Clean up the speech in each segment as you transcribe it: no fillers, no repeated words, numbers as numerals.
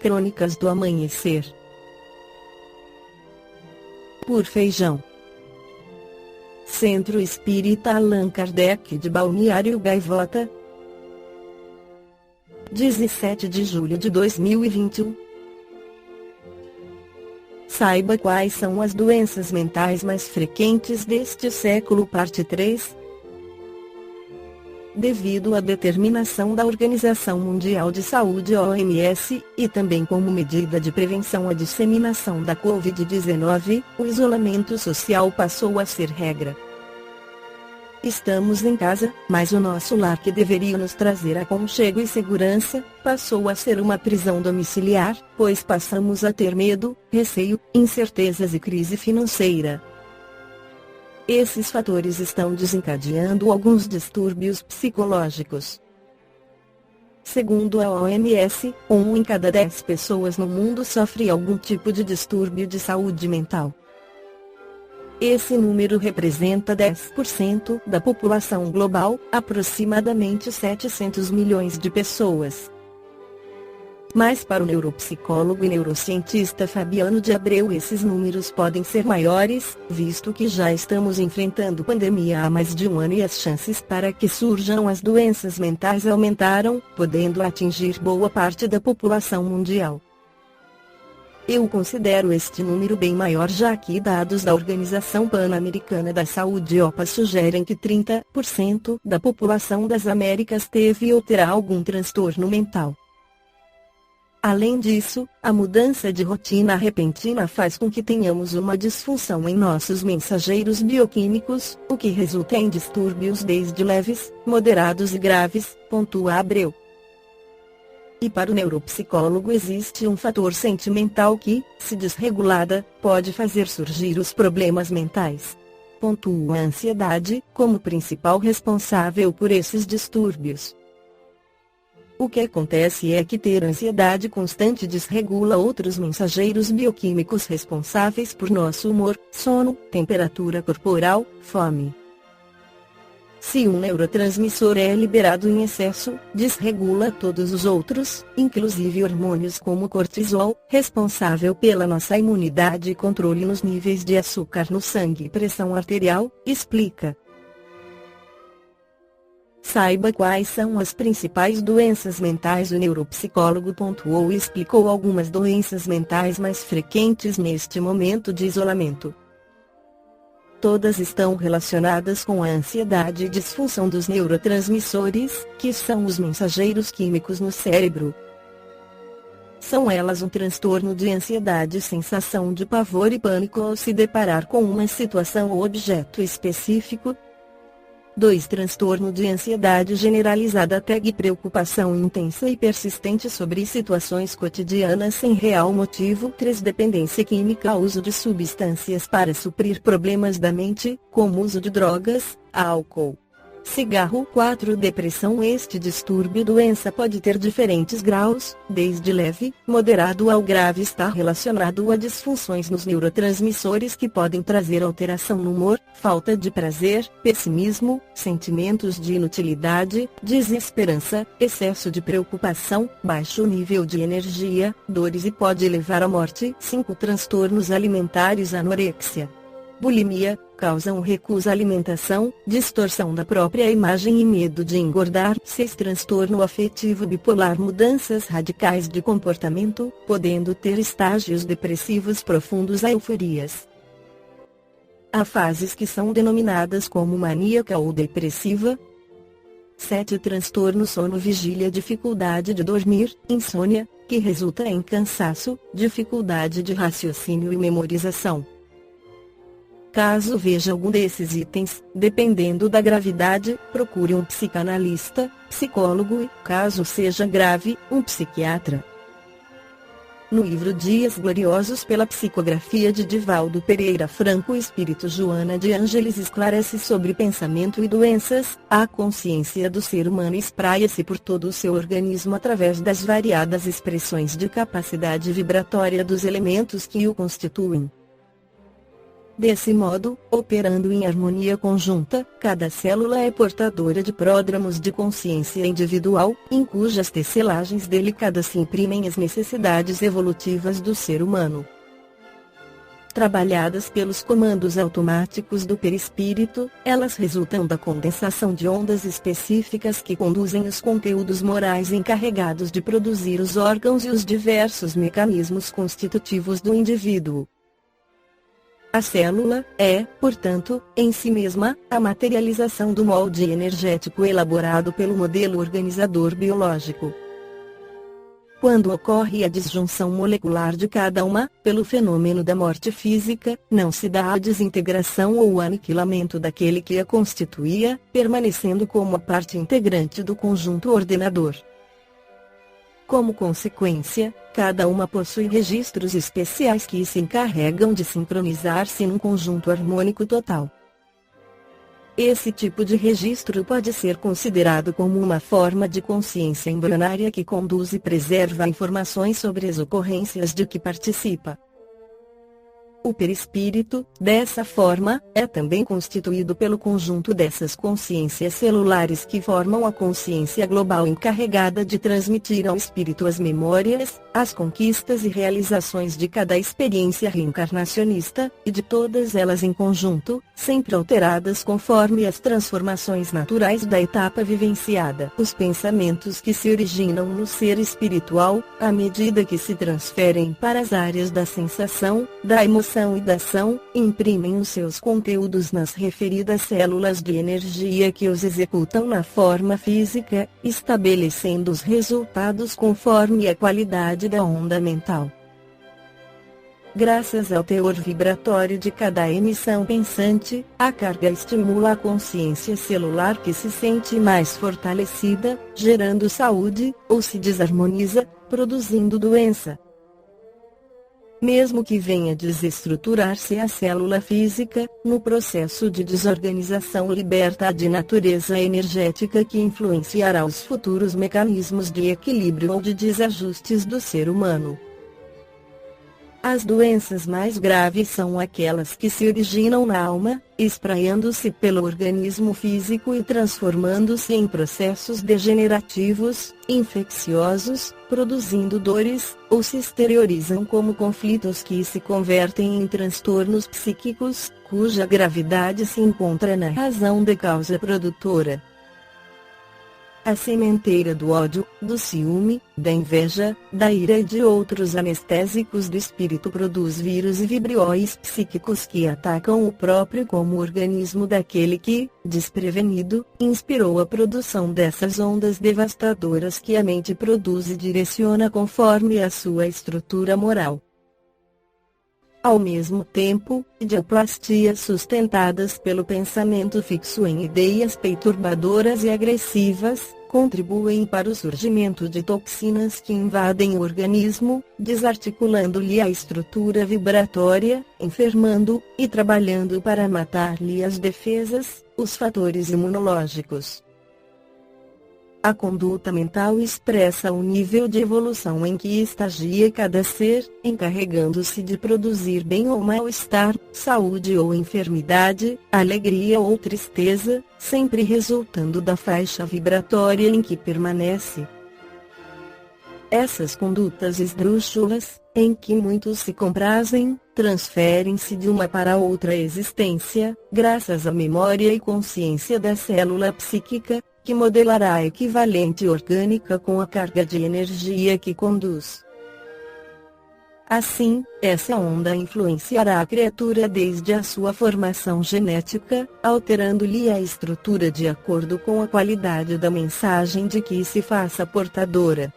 Crônicas do Amanhecer. Por Feijão. Centro Espírita Allan Kardec de Balneário Gaivota. 17 de julho de 2021. Saiba quais são as doenças mentais mais frequentes deste século. Parte 3. Devido à determinação da Organização Mundial de Saúde (OMS), e também como medida de prevenção à disseminação da Covid-19, o isolamento social passou a ser regra. Estamos em casa, mas o nosso lar, que deveria nos trazer aconchego e segurança, passou a ser uma prisão domiciliar, pois passamos a ter medo, receio, incertezas e crise financeira. Esses fatores estão desencadeando alguns distúrbios psicológicos. Segundo a OMS, 1 em cada 10 pessoas no mundo sofre algum tipo de distúrbio de saúde mental. Esse número representa 10% da população global, aproximadamente 700 milhões de pessoas. Mas para o neuropsicólogo e neurocientista Fabiano de Abreu, esses números podem ser maiores, visto que já estamos enfrentando pandemia há mais de um ano e as chances para que surjam as doenças mentais aumentaram, podendo atingir boa parte da população mundial. Eu considero este número bem maior, já que dados da Organização Pan-Americana da Saúde (OPA) sugerem que 30% da população das Américas teve ou terá algum transtorno mental. Além disso, a mudança de rotina repentina faz com que tenhamos uma disfunção em nossos mensageiros bioquímicos, o que resulta em distúrbios desde leves, moderados e graves, pontua Abreu. E para o neuropsicólogo existe um fator sentimental que, se desregulada, pode fazer surgir os problemas mentais. Pontua a ansiedade, como principal responsável por esses distúrbios. O que acontece é que ter ansiedade constante desregula outros mensageiros bioquímicos responsáveis por nosso humor, sono, temperatura corporal, fome. Se um neurotransmissor é liberado em excesso, desregula todos os outros, inclusive hormônios como cortisol, responsável pela nossa imunidade e controle nos níveis de açúcar no sangue e pressão arterial, explica. Saiba quais são as principais doenças mentais. O neuropsicólogo pontuou e explicou algumas doenças mentais mais frequentes neste momento de isolamento. Todas estão relacionadas com a ansiedade e disfunção dos neurotransmissores, que são os mensageiros químicos no cérebro. São elas um transtorno de ansiedade, sensação de pavor e pânico ao se deparar com uma situação ou objeto específico. 2. Transtorno de ansiedade generalizada, TAG, preocupação intensa e persistente sobre situações cotidianas sem real motivo. 3. Dependência química, uso de substâncias para suprir problemas da mente, como uso de drogas, álcool, cigarro. 4. Depressão. Este distúrbio doença pode ter diferentes graus, desde leve, moderado ao grave. Está relacionado a disfunções nos neurotransmissores que podem trazer alteração no humor, falta de prazer, pessimismo, sentimentos de inutilidade, desesperança, excesso de preocupação, baixo nível de energia, dores e pode levar à morte. 5. Transtornos alimentares, anorexia, bulimia, causam recusa à alimentação, distorção da própria imagem e medo de engordar. 6. Transtorno afetivo bipolar, mudanças radicais de comportamento, podendo ter estágios depressivos profundos a euforias. Há fases que são denominadas como maníaca ou depressiva. 7. Transtorno sono-vigília, dificuldade de dormir, insônia, que resulta em cansaço, dificuldade de raciocínio e memorização. Caso veja algum desses itens, dependendo da gravidade, procure um psicanalista, psicólogo e, caso seja grave, um psiquiatra. No livro Dias Gloriosos, pela psicografia de Divaldo Pereira Franco, o espírito Joana de Ângeles esclarece sobre pensamento e doenças. A consciência do ser humano espraia-se por todo o seu organismo através das variadas expressões de capacidade vibratória dos elementos que o constituem. Desse modo, operando em harmonia conjunta, cada célula é portadora de pródromos de consciência individual, em cujas tecelagens delicadas se imprimem as necessidades evolutivas do ser humano. Trabalhadas pelos comandos automáticos do perispírito, elas resultam da condensação de ondas específicas que conduzem os conteúdos morais encarregados de produzir os órgãos e os diversos mecanismos constitutivos do indivíduo. A célula é, portanto, em si mesma, a materialização do molde energético elaborado pelo modelo organizador biológico. Quando ocorre a disjunção molecular de cada uma, pelo fenômeno da morte física, não se dá a desintegração ou o aniquilamento daquele que a constituía, permanecendo como a parte integrante do conjunto ordenador. Como consequência, cada uma possui registros especiais que se encarregam de sincronizar-se num conjunto harmônico total. Esse tipo de registro pode ser considerado como uma forma de consciência embrionária que conduz e preserva informações sobre as ocorrências de que participa. O perispírito, dessa forma, é também constituído pelo conjunto dessas consciências celulares que formam a consciência global encarregada de transmitir ao espírito as memórias, as conquistas e realizações de cada experiência reencarnacionista, e de todas elas em conjunto, sempre alteradas conforme as transformações naturais da etapa vivenciada. Os pensamentos que se originam no ser espiritual, à medida que se transferem para as áreas da sensação, da emoção e da ação, imprimem os seus conteúdos nas referidas células de energia que os executam na forma física, estabelecendo os resultados conforme a qualidade da onda mental. Graças ao teor vibratório de cada emissão pensante, a carga estimula a consciência celular que se sente mais fortalecida, gerando saúde, ou se desarmoniza, produzindo doença. Mesmo que venha desestruturar-se a célula física, no processo de desorganização liberta a de natureza energética que influenciará os futuros mecanismos de equilíbrio ou de desajustes do ser humano. As doenças mais graves são aquelas que se originam na alma, espraiando-se pelo organismo físico e transformando-se em processos degenerativos, infecciosos, produzindo dores, ou se exteriorizam como conflitos que se convertem em transtornos psíquicos, cuja gravidade se encontra na razão da causa produtora. A sementeira do ódio, do ciúme, da inveja, da ira e de outros anestésicos do espírito produz vírus e vibrióis psíquicos que atacam o próprio como organismo daquele que, desprevenido, inspirou a produção dessas ondas devastadoras que a mente produz e direciona conforme a sua estrutura moral. Ao mesmo tempo, idioplastias sustentadas pelo pensamento fixo em ideias perturbadoras e agressivas, contribuem para o surgimento de toxinas que invadem o organismo, desarticulando-lhe a estrutura vibratória, enfermando, e trabalhando para matar-lhe as defesas, os fatores imunológicos. A conduta mental expressa o nível de evolução em que estagia cada ser, encarregando-se de produzir bem ou mal-estar, saúde ou enfermidade, alegria ou tristeza, sempre resultando da faixa vibratória em que permanece. Essas condutas esdrúxulas, em que muitos se comprazem, transferem-se de uma para outra existência, graças à memória e consciência da célula psíquica, que modelará a equivalente orgânica com a carga de energia que conduz. Assim, essa onda influenciará a criatura desde a sua formação genética, alterando-lhe a estrutura de acordo com a qualidade da mensagem de que se faça portadora.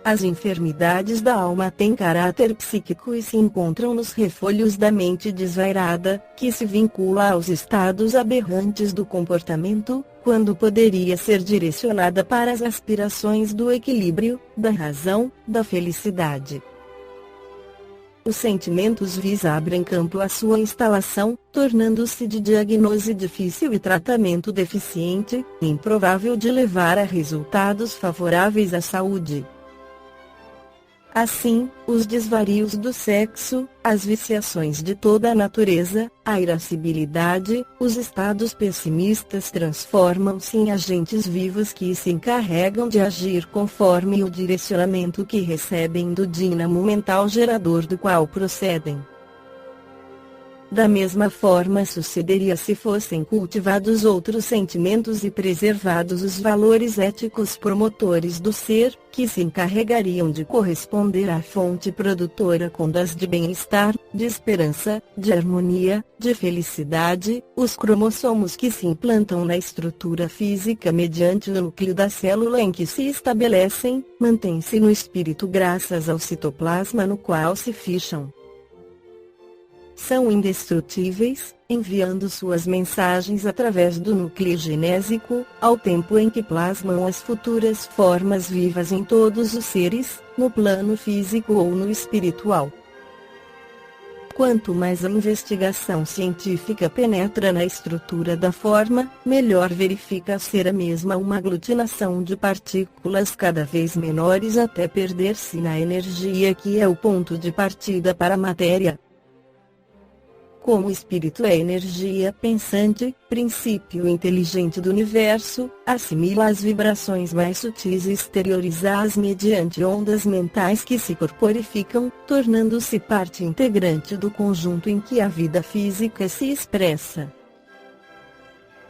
As enfermidades da alma têm caráter psíquico e se encontram nos refolhos da mente desvairada, que se vincula aos estados aberrantes do comportamento, quando poderia ser direcionada para as aspirações do equilíbrio, da razão, da felicidade. Os sentimentos vis abrem campo à sua instalação, tornando-se de diagnose difícil e tratamento deficiente, improvável de levar a resultados favoráveis à saúde. Assim, os desvarios do sexo, as viciações de toda a natureza, a irascibilidade, os estados pessimistas transformam-se em agentes vivos que se encarregam de agir conforme o direcionamento que recebem do dínamo mental gerador do qual procedem. Da mesma forma sucederia se fossem cultivados outros sentimentos e preservados os valores éticos promotores do ser, que se encarregariam de corresponder à fonte produtora com das de bem-estar, de esperança, de harmonia, de felicidade, os cromossomos que se implantam na estrutura física mediante o núcleo da célula em que se estabelecem, mantêm-se no espírito graças ao citoplasma no qual se ficham. São indestrutíveis, enviando suas mensagens através do núcleo genésico, ao tempo em que plasmam as futuras formas vivas em todos os seres, no plano físico ou no espiritual. Quanto mais a investigação científica penetra na estrutura da forma, melhor verifica ser a mesma uma aglutinação de partículas cada vez menores até perder-se na energia que é o ponto de partida para a matéria. Como o espírito é energia pensante, princípio inteligente do universo, assimila as vibrações mais sutis e exterioriza-as mediante ondas mentais que se corporificam, tornando-se parte integrante do conjunto em que a vida física se expressa.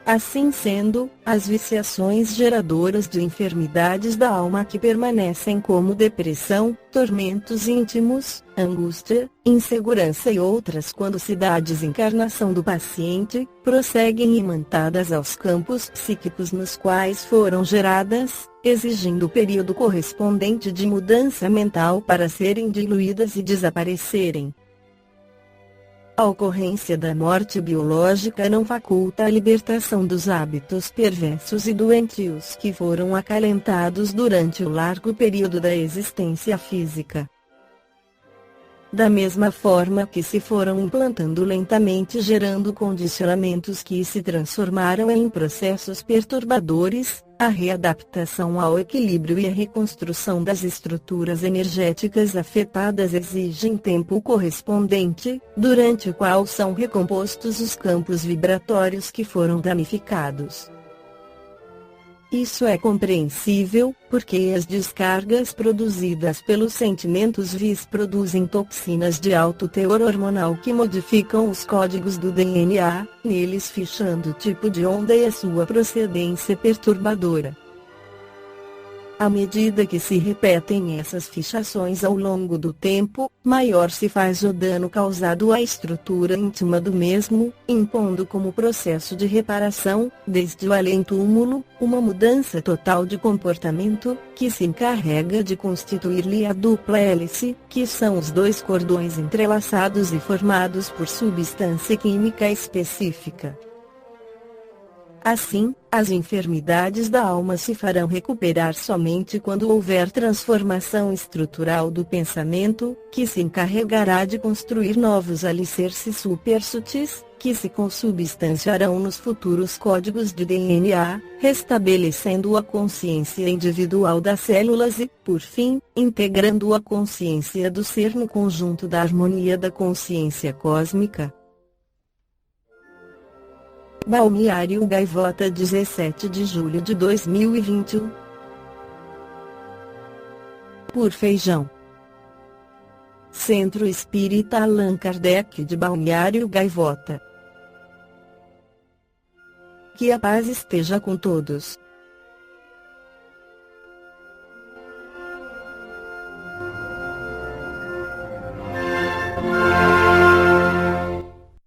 Assim sendo, as viciações geradoras de enfermidades da alma que permanecem como depressão, tormentos íntimos, angústia, insegurança e outras quando se dá a desencarnação do paciente, prosseguem imantadas aos campos psíquicos nos quais foram geradas, exigindo o período correspondente de mudança mental para serem diluídas e desaparecerem. A ocorrência da morte biológica não faculta a libertação dos hábitos perversos e doentios que foram acalentados durante o largo período da existência física. Da mesma forma que se foram implantando lentamente gerando condicionamentos que se transformaram em processos perturbadores, a readaptação ao equilíbrio e a reconstrução das estruturas energéticas afetadas exigem tempo correspondente, durante o qual são recompostos os campos vibratórios que foram danificados. Isso é compreensível, porque as descargas produzidas pelos sentimentos vis produzem toxinas de alto teor hormonal que modificam os códigos do DNA, neles fichando o tipo de onda e a sua procedência perturbadora. À medida que se repetem essas fichações ao longo do tempo, maior se faz o dano causado à estrutura íntima do mesmo, impondo como processo de reparação, desde o além-túmulo, uma mudança total de comportamento, que se encarrega de constituir-lhe a dupla hélice, que são os dois cordões entrelaçados e formados por substância química específica. Assim, as enfermidades da alma se farão recuperar somente quando houver transformação estrutural do pensamento, que se encarregará de construir novos alicerces supersutis, que se consubstanciarão nos futuros códigos de DNA, restabelecendo a consciência individual das células e, por fim, integrando a consciência do ser no conjunto da harmonia da consciência cósmica. Balneário Gaivota, 17 de julho de 2021. Por Feijão. Centro Espírita Allan Kardec de Balneário Gaivota. Que a paz esteja com todos.